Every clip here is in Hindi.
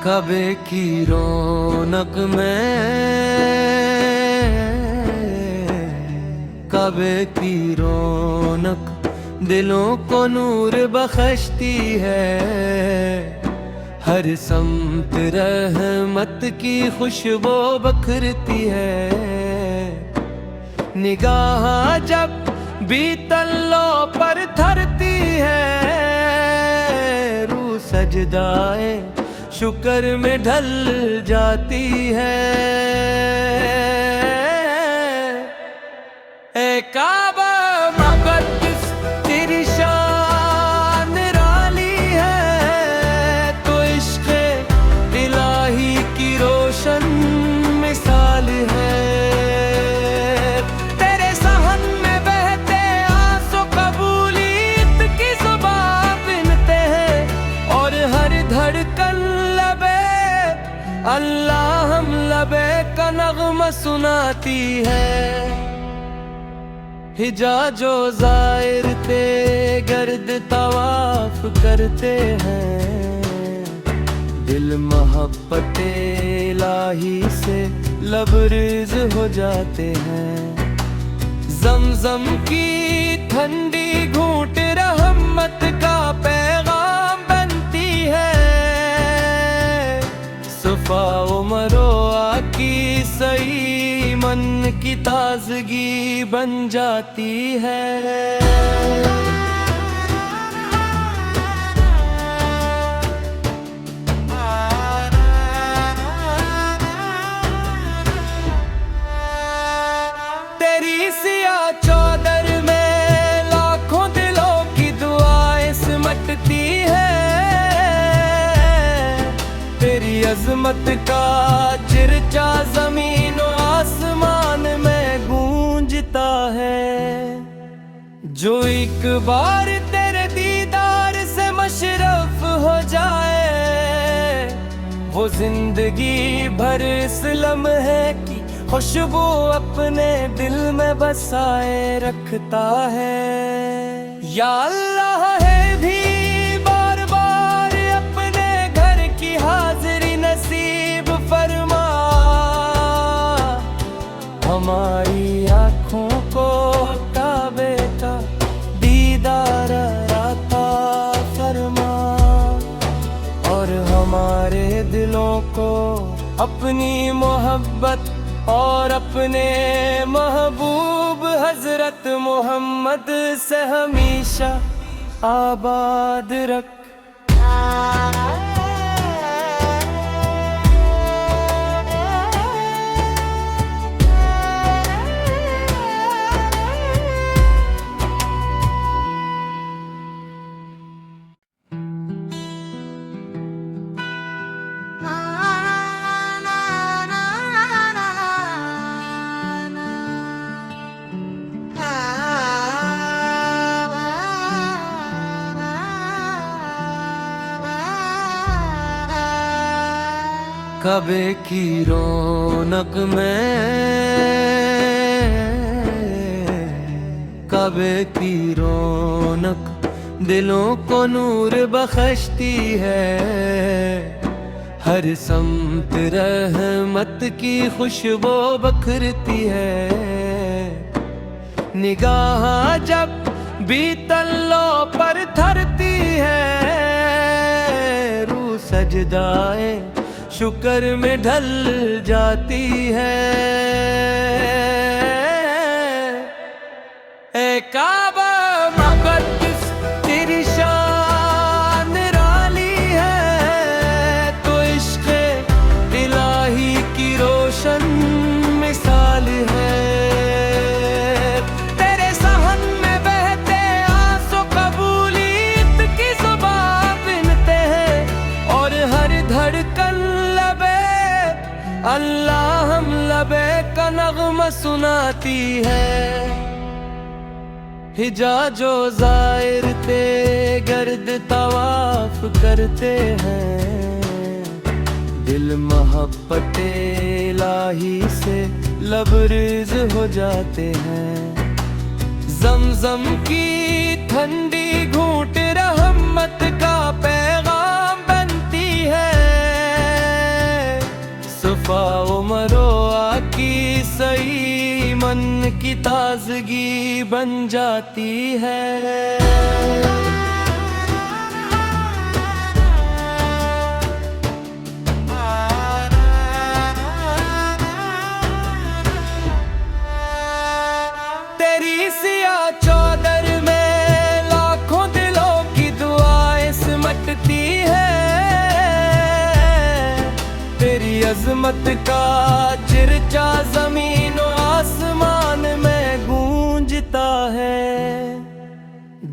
कबे की रौनक में, कबे की रौनक दिलों को नूर बख्शती है। हर समत रहमत की खुशबू बखरती है। निगाह जब भी तल्लों पर धरती है, रूह सजदाए शुक्र में ढल जाती है। ए काबा मुक़द्दस तेरी शान निराली है, तो इश्क़े इलाही की रोशन मिसाल है। तेरे सहन में बहते आंसू कबूलियत की ज़ुबान बिनते हैं, और हर धड़कन अल्लाह हम लबे का नग़्मा सुनाती है। हिजाजो ज़ाहिर ते गर्द तवाफ करते हैं, दिल मोहब्बत इलाही से लबरेज हो जाते हैं। ज़मज़म की ठंडी घूंट रहमत का पैगाम बनती है। सफ़ा उमरो आकी सही मन की ताजगी बन जाती है। तेरी सियाह चौदर में लाखों दिलों की दुआएं सिमटती है। तेरी अज़मत का चर्चा ज़मीन और आसमान में गूंजता है। जो एक बार तेरे दीदार से मशरफ हो जाए, वो जिंदगी भर इस लम्हे की खुशबू अपने दिल में बसाए रखता है। या अल्लाह है भी बार बार अपने घर की हाजिरी नसीब फरमा। हमारी आँखों को काबे का दीदार अता फरमा, और हमारे दिलों को अपनी मोहब्बत और अपने महबूब हजरत मोहम्मद से हमेशा आबाद रख। कबे की रौनक में, कबे की रौनक दिलों को नूर बख्शती है। हर समत रहमत की खुशबू बखरती है। निगाह जब भी तल्लों पर धरती है, रूह सजदाए शुक्र में ढल जाती है। ए काबा मुक़द्दस तेरी शान निराली है, तो इश्क़े इलाही की रोशन मिसाल है। तेरे सहन में बहते आंसू कबूलियत की ज़ुबान बिनते हैं, और हर धड़कन अल्लाह हम लबे का नग़्मा सुनाती है। हिजाजो ज़ाहिर ते गर्द तवाफ करते हैं, दिल मोहब्बत इलाही से लबरेज हो जाते हैं। ज़मज़म की ठंडी घूंट रहमत का पैगाम बनती है। की ताजगी बन जाती है। तेरी सियाह चौदर में लाखों दिलों की दुआएं सिमटती है। तेरी अजमत का चर्चा जमीन और आसमान में गूंजता है।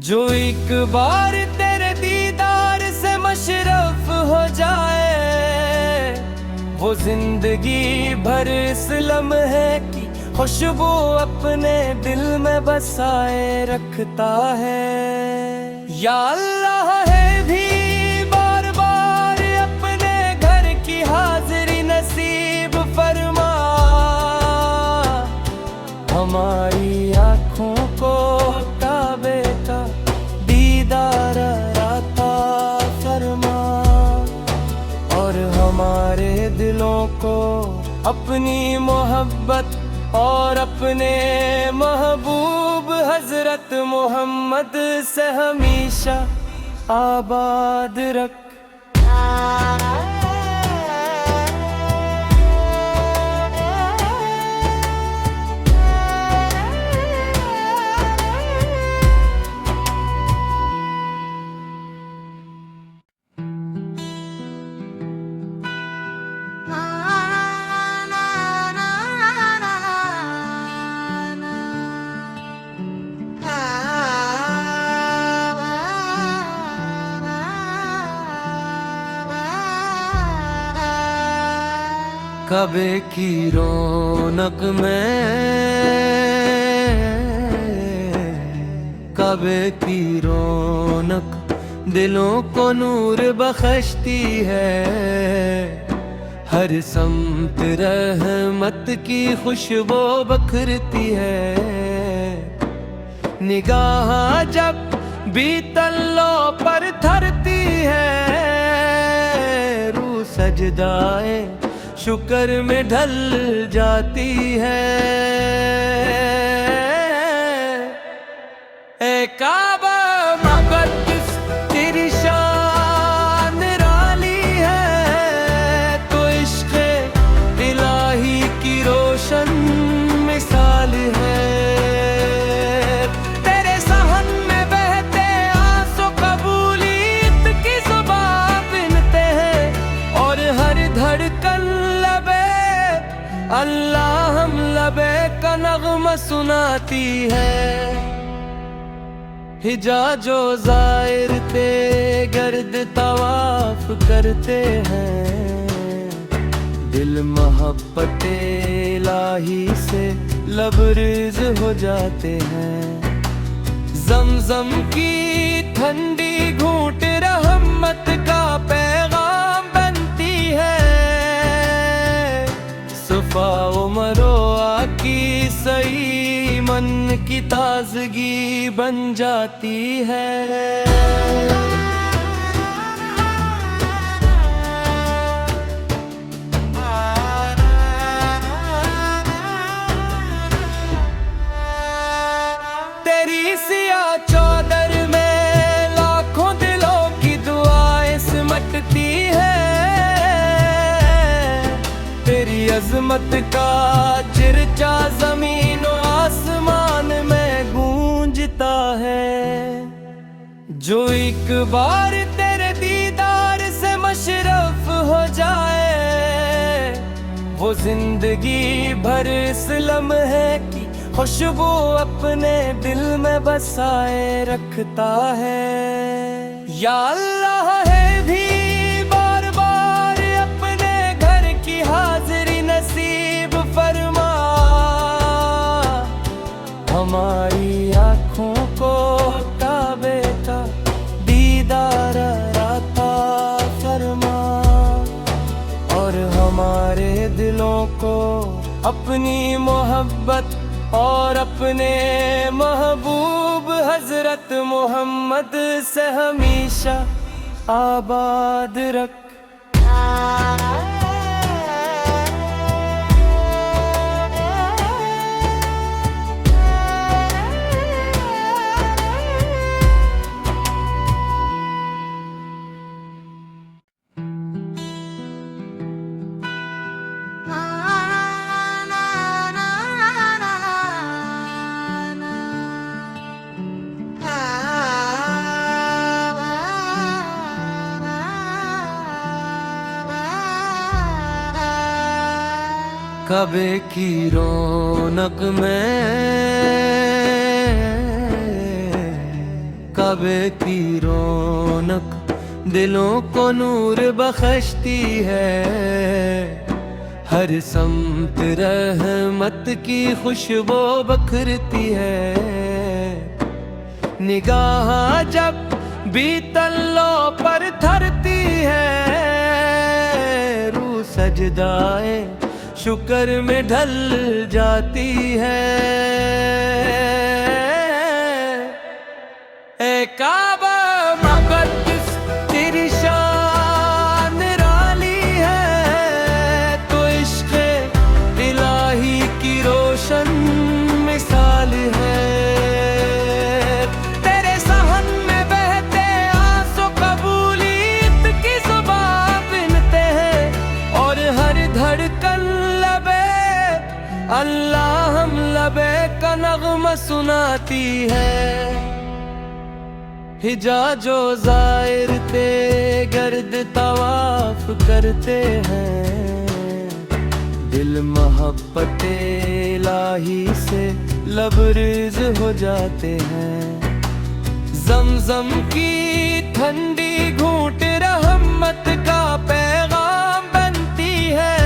जो एक बार तेरे दीदार से मशरफ हो जाए, वो जिंदगी भर इस लम्हे की खुशबू अपने दिल में बसाए रखता है। या अल्लाह है भी बार बार अपने घर की हाजिरी नसीब फरमा। हमारी आँखों को काबे का दीदार अता फरमा, और हमारे दिलों को अपनी मोहब्बत और अपने महबूब हजरत मोहम्मद से हमेशा आबाद रख। कबे की रौनक में, कबे की रौनक दिलों को नूर बख्शती है। हर समत रहमत की खुशबू बखरती है। निगाह जब भी तल्लों पर धरती है, रूह सजदाए शुक्र में ढल जाती है। ए काबा मुक़द्दस तेरी शान निराली है, तो इश्क़ इलाही की रोशन मिसाल है। तेरे सहन में बहते आंसू कबूलियत की ज़ुबान बिनते हैं, और हर धड़कन अल्लाह हम लबे का नग़्मा सुनाती है। हिजाजो ज़ाहिर ते गर्द तवाफ करते हैं, दिल मोहब्बत इलाही से लबरेज हो जाते हैं। ज़मज़म की ठंडी घूंट रहमत का पैगाम बनती है। सफ़ा मरोआ की सही मन की ताजगी बन जाती है। तेरी सियाह चौदर में लाखों दिलों की दुआएं सिमटती है। तेरी अजमत का चर्चा जमीन और आसमान में गूंजता है। जो एक बार तेरे दीदार से मशरफ हो जाए, वो जिंदगी भर इस लम्हे की खुशबू अपने दिल में बसाए रखता है। या अल्लाह है भी बार बार अपने घर की हाजिरी नसीब फरमा। हमारी आँखों को काबे का दीदार अता फरमा, और हमारे दिलों को अपनी मोहब्बत और अपने महबूब हजरत मोहम्मद से हमेशा आबाद रख। कबे की रौनक में, कबे की रौनक दिलों को नूर बख्शती है। हर समत रहमत की खुशबू बखरती है। निगाह जब भी तल्लों पर धरती है, रूह सजदाए शुक्र में ढल जाती है। ए काबा मुक़द्दस तेरी शान निराली है, तो इश्क़ इलाही की रोशन मिसाल है। तेरे सहन में बहते आंसू कबूलियत की ज़ुबान बिनते हैं, और हर धड़कन अल्लाह हम लबे का नग़्मा सुनाती है। हिजाजो ज़ाहिर ते गर्द तवाफ करते हैं, दिल मोहब्बत इलाही से लबरेज हो जाते हैं। ज़मज़म की ठंडी घूंट रहमत का पैगाम बनती है।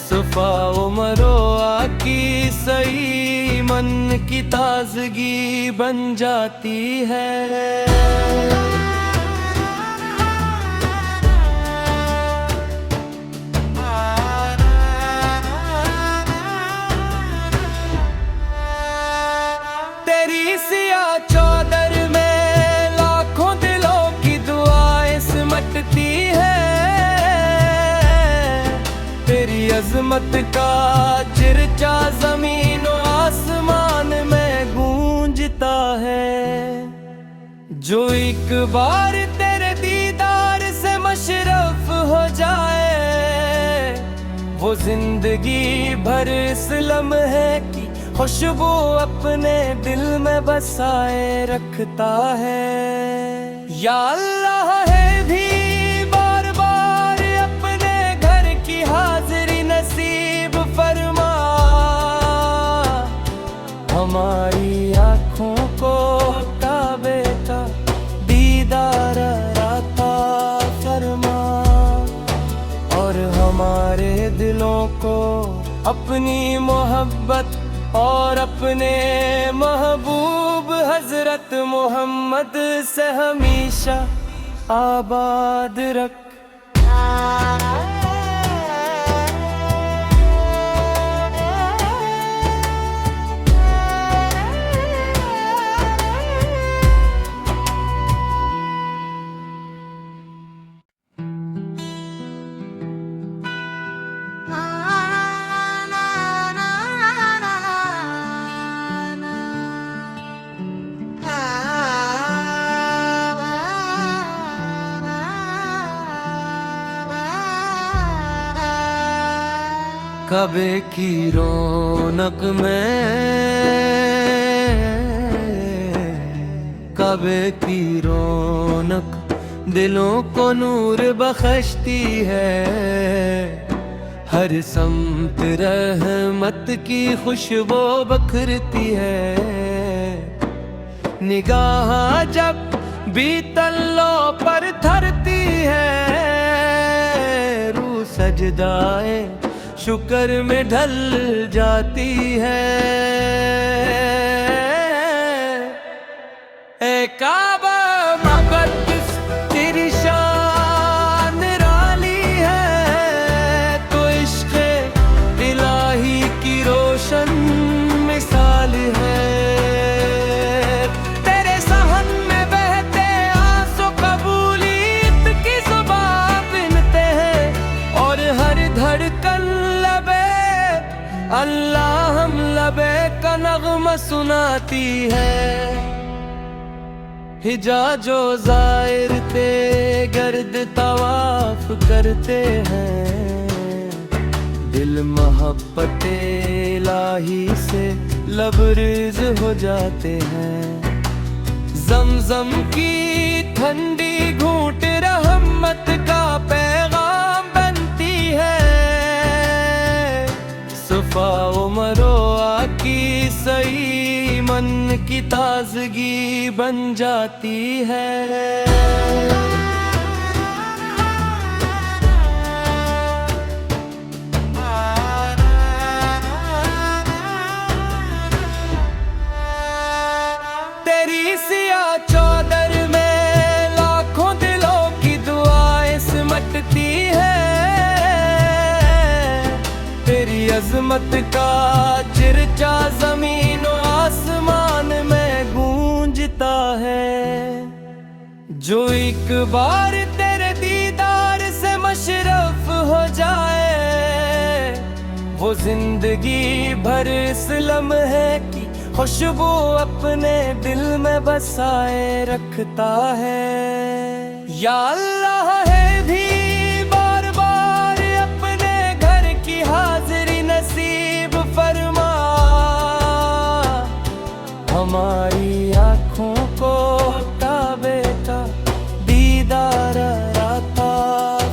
सफ़ा मरोआ की सही मन की ताजगी बन जाती है। तेरी सियाह चौदर में लाखों दिलों की दुआएं सिमटती है। तेरी अज़मत का चर्चा ज़मीन और आसमान में गूंजता है। जो एक बार तेरे दीदार से मशरफ हो जाए, वो जिंदगी भर इस लम्हे की खुशबू अपने दिल में बसाए रखता है। या अल्लाह है भी बार बार अपने घर की हाजिरी नसीब फरमा। हमारी आँखों को काबे का दीदार अता फरमा, और हमारे दिलों को अपनी मोहब्बत और अपने महबूब हजरत मोहम्मद से हमेशा आबाद रख। कबे की रौनक में, कबे की रौनक दिलों को नूर बख्शती है। हर समत रहमत की खुशबू बखरती है। निगाह जब भी तल्लों पर धरती है, रूह सजदाए शुक्र में ढल जाती है। ए काबा मुक़द्दस तेरी शान निराली है, तो इश्क़ इलाही की रोशन मिसाल है। तेरे सहन में बहते आंसू कबूलियत की ज़ुबान बिनते हैं, और हर धड़कन अल्लाह हम लबे का नग़्मा सुनाती है। हिजाजो ज़ाहिर ते गर्द तवाफ करते हैं, दिल मोहब्बत इलाही से लबरेज हो जाते हैं। ज़मज़म की ठंडी घूंट रहमत का पैगाम बनती है। सही मन की ताजगी बन जाती है। तेरी सिया चौदर में लाखों दिलों की दुआएं सिमटती है। तेरी अजमत का चर्चा जमीन और आसमान में गूंजता है। जो एक बार तेरे दीदार से मशरफ हो जाए, वो जिंदगी भर इस लम्हे की खुशबू अपने दिल में बसाए रखता है। या अल्लाह है भी बार बार अपने घर की हाजिरी नसीब फरमा। हमारी आँखों को काबे का दीदार अता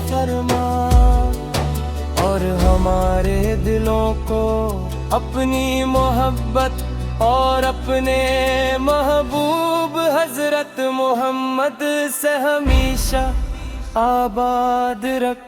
फरमा, और हमारे दिलों को अपनी मोहब्बत और अपने महबूब हजरत मोहम्मद से हमेशा आबाद रख।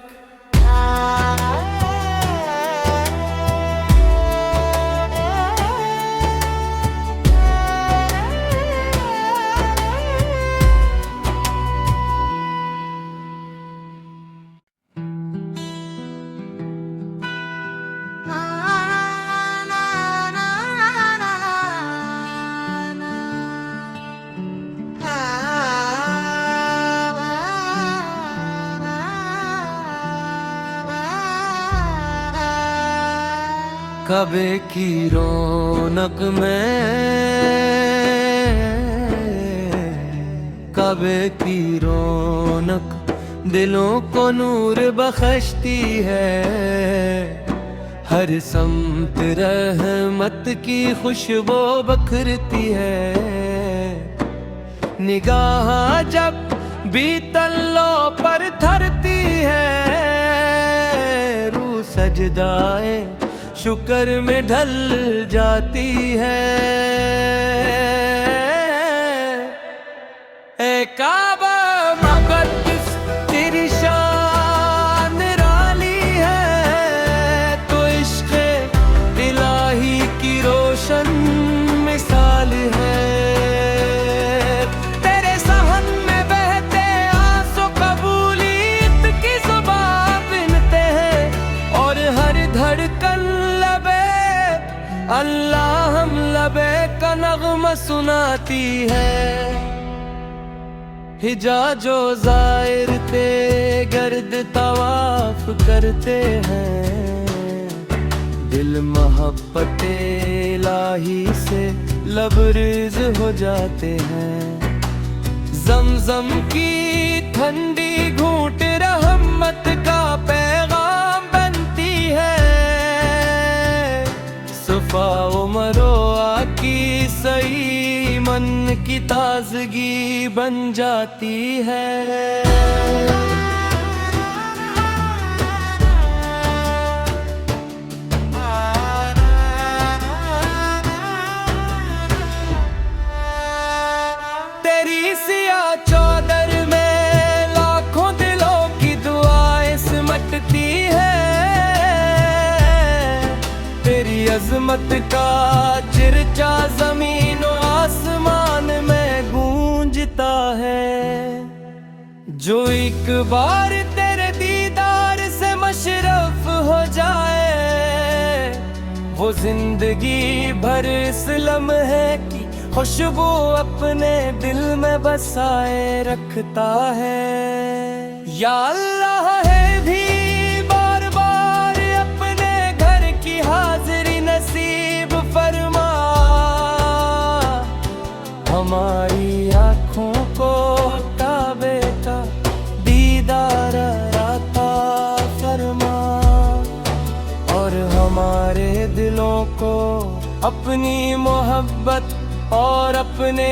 कबे की रौनक में, कबे की रौनक दिलों को नूर बख्शती है। हर समत रहमत की खुशबू बखरती है। निगाह जब भी तल्लों पर धरती है, रूह सजदाए शुक्र में ढल जाती है। ए काबा मुक़द्दस तेरी शान निराली है, तो इश्क़ इलाही की रोशन मिसाल है। तेरे सहन में बहते आंसू कबूलियत की ज़ुबान बिनते हैं, और हर धड़कन अल्लाह हम लबे का नग़्मा सुनाती है। हिजाजो ज़ाहिर ते गर्द तवाफ करते हैं, दिल मोहब्बत इलाही से लबरेज हो जाते हैं। ज़मज़म की ठंडी घूंट रहमत का पैगाम बनती है। सफा उमरो आकी सही मन की ताजगी बन जाती है। तेरी सिया चौदर में लाखों दिलों की दुआएं सिमटती है। तेरी अजमत का चर्चा जमीन और आसमान में गूंजता है। जो एक बार तेरे दीदार से मशरफ हो जाए, वो जिंदगी भर इस लम्हे की खुशबू अपने दिल में बसाए रखता है। या अल्लाह है भी बार बार अपने घर की हाजिरी नसीब फरमा। हमारी आँखों को काबे का दीदार अता फरमा, और हमारे दिलों को अपनी मोहब्बत और अपने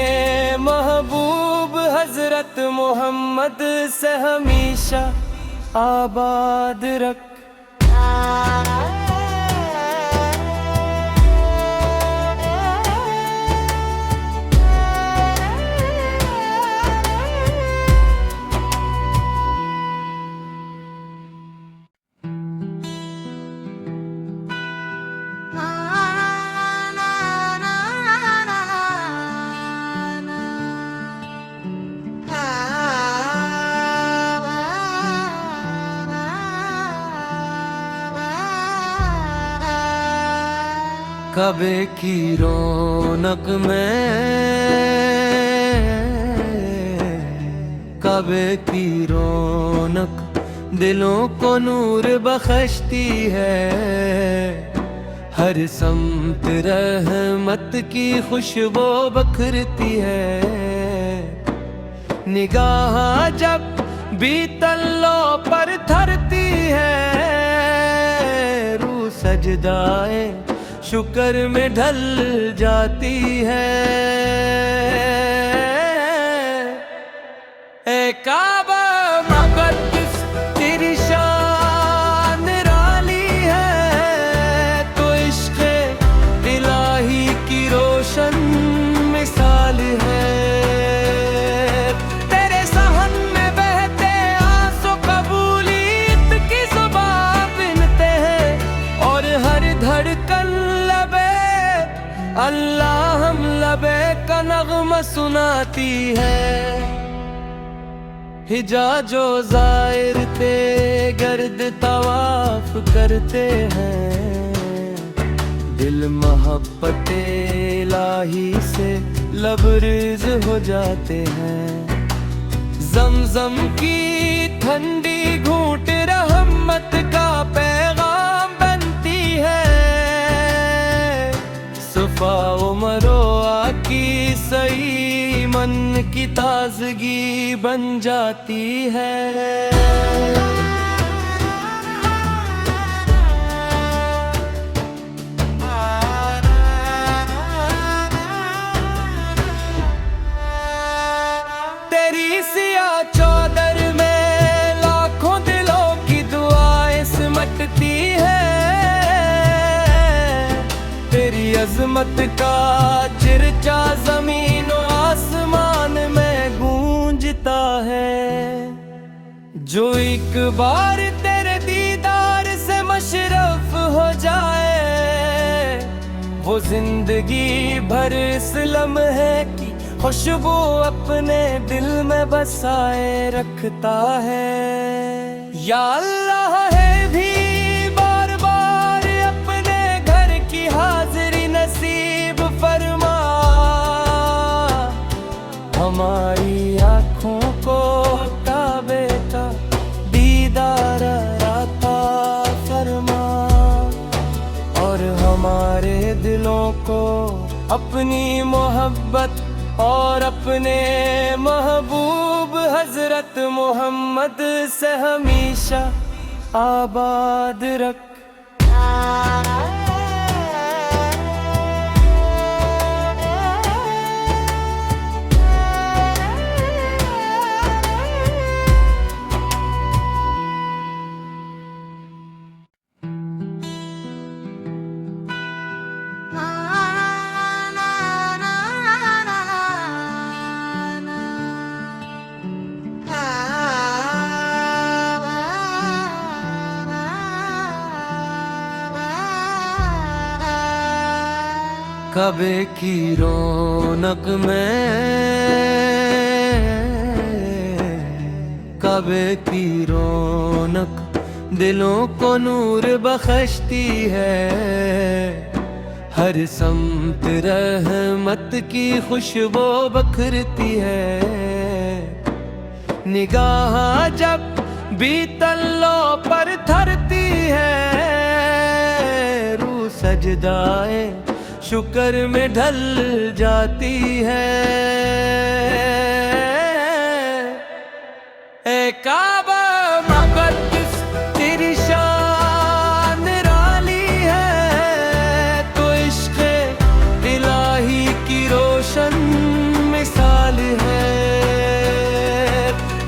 महबूब हजरत मोहम्मद से हमेशा आबाद रख। कबे की रौनक में, कबे की रौनक दिलों को नूर बख्शती है। हर समत रहमत की खुशबू बखरती है। निगाह जब भी तल्लों पर धरती है, रूह सजदाए शुक्र में ढल जाती है। ए काबा मुक़द्दस तेरी शान निराली है, तो इश्क़ इलाही की रोशन मिसाल है। तेरे सहन में बहते आंसू कबूलियत की ज़ुबान बिनते हैं, और हर धड़कन अल्लाह हम लबे का नग़्मा सुनाती है। हिजाजो ज़ाहिर ते गर्द तवाफ करते हैं, दिल मोहब्बत इलाही से लबरेज हो जाते हैं। ज़मज़म की ठंडी घूंट रहमत का पैगाम बनती है। सफा उमरो आकी सही मन की ताजगी बन जाती है। तेरी सियाह चौदर में लाखों दिलों की दुआएं सिमटती है। तेरी अजमत का चर्चा ज़मीन और आसमान में गूंजता है। जो एक बार तेरे दीदार से मशरफ हो जाए, वो जिंदगी भर इस लम्हे की खुशबू अपने दिल में बसाए रखता है। या अल्लाह है भी बार बार अपने घर की हाजिरी नसीब फरमा। हमारी आँखों को काबे का दीदार अता फरमा, और हमारे दिलों को अपनी मोहब्बत और अपने महबूब हजरत मोहम्मद से हमेशा आबाद रख। कबे की रौनक में, कबे की रौनक दिलों को नूर बख्शती है। हर समत रहमत की खुशबू बखरती है। निगाह जब भी तल्लों पर धरती है, रूह सजदाए शुक्र में ढल जाती है। ए काबा मुक़द्दस तेरी शान निराली है, तो इश्क़ इलाही की रोशन मिसाल है।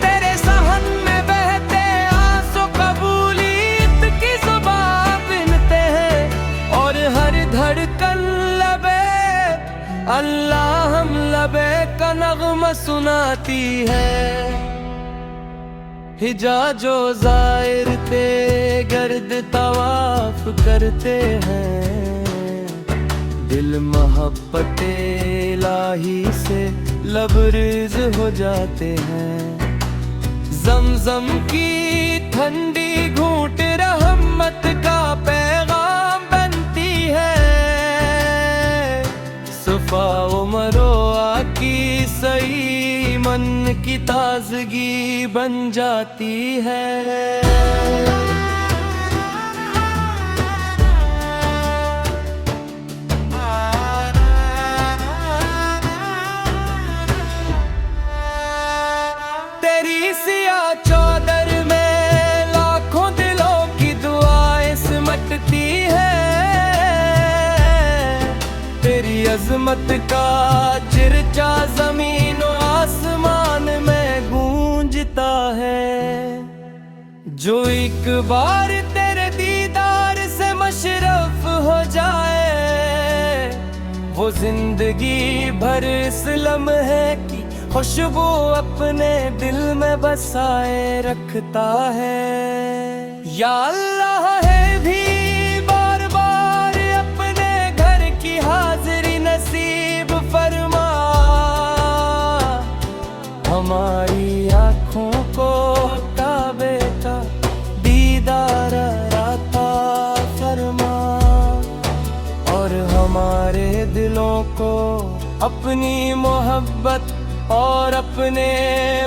तेरे सहन में बहते आंसू कबूलियत की ज़ुबान बिनते हैं, और हर धड़कन अल्लाह हम लबे का नग़्मा सुनाती है। हिजाजो ज़ाहिर ते गर्द तवाफ करते हैं, दिल मोहब्बत इलाही से लबरेज हो जाते हैं। ज़मज़म की ठंडी घूंट रहमत का पैगाम बनती है। सुफा उमरो आकी सही मन की ताजगी बन जाती है। तेरी सिया चौदर में लाखों दिलों की दुआएं सिमटती है। तेरी अजमत का चर्चा जमीन और आसमान में गूंजता है। जो एक बार तेरे दीदार से मशरफ हो जाए, वो जिंदगी भर इस लम्हे की खुशबू अपने दिल में बसाए रखता है। या अल्लाह है भी बार बार अपने घर की हाजिरी नसीब फरमा। हमारी आँखों को काबे का दीदार अता फरमा, और हमारे दिलों को अपनी मोहब्बत और अपने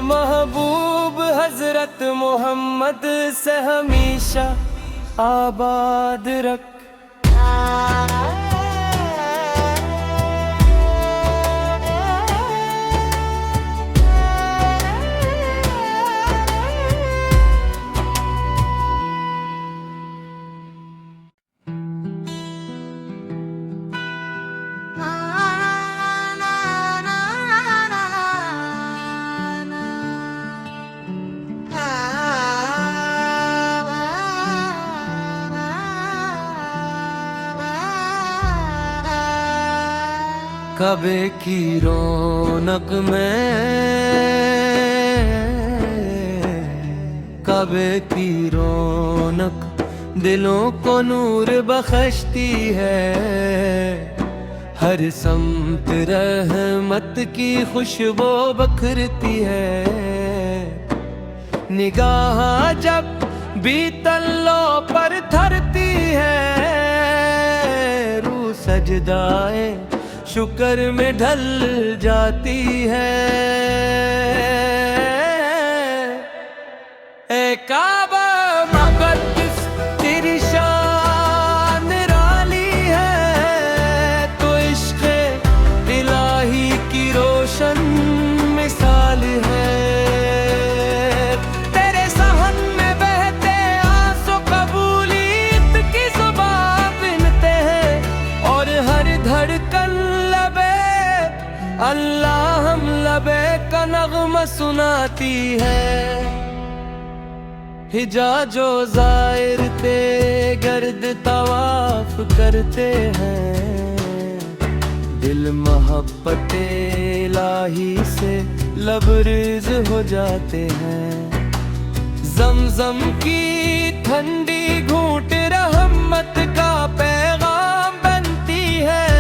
महबूब हजरत मोहम्मद से हमेशा आबाद रख। काबे की रौनक में, काबे की रौनक दिलों को नूर बख्शती है। हर समत रहमत की खुशबू बखरती है। निगाह जब भी तल्लों पर धरती है, रूह सजदाए शुक्र में ढल जाती है। ए काबा मुक़द्दस तेरी शान निराली है, तो इश्क़ इलाही की रोशन मिसाल है। तेरे सहन में बहते आंसू कबूलियत की ज़ुबान बिनते हैं, और हर धड़कन अल्लाह हम लबे का नग़्मा सुनाती है। हिजाजो ज़ाहिर ते गर्द तवाफ करते हैं, दिल मोहब्बत इलाही से लबरेज हो जाते हैं। ज़मज़म की ठंडी घूंट रहमत का पैगाम बनती है।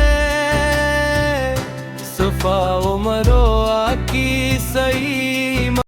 सुफा उमरो आकी सही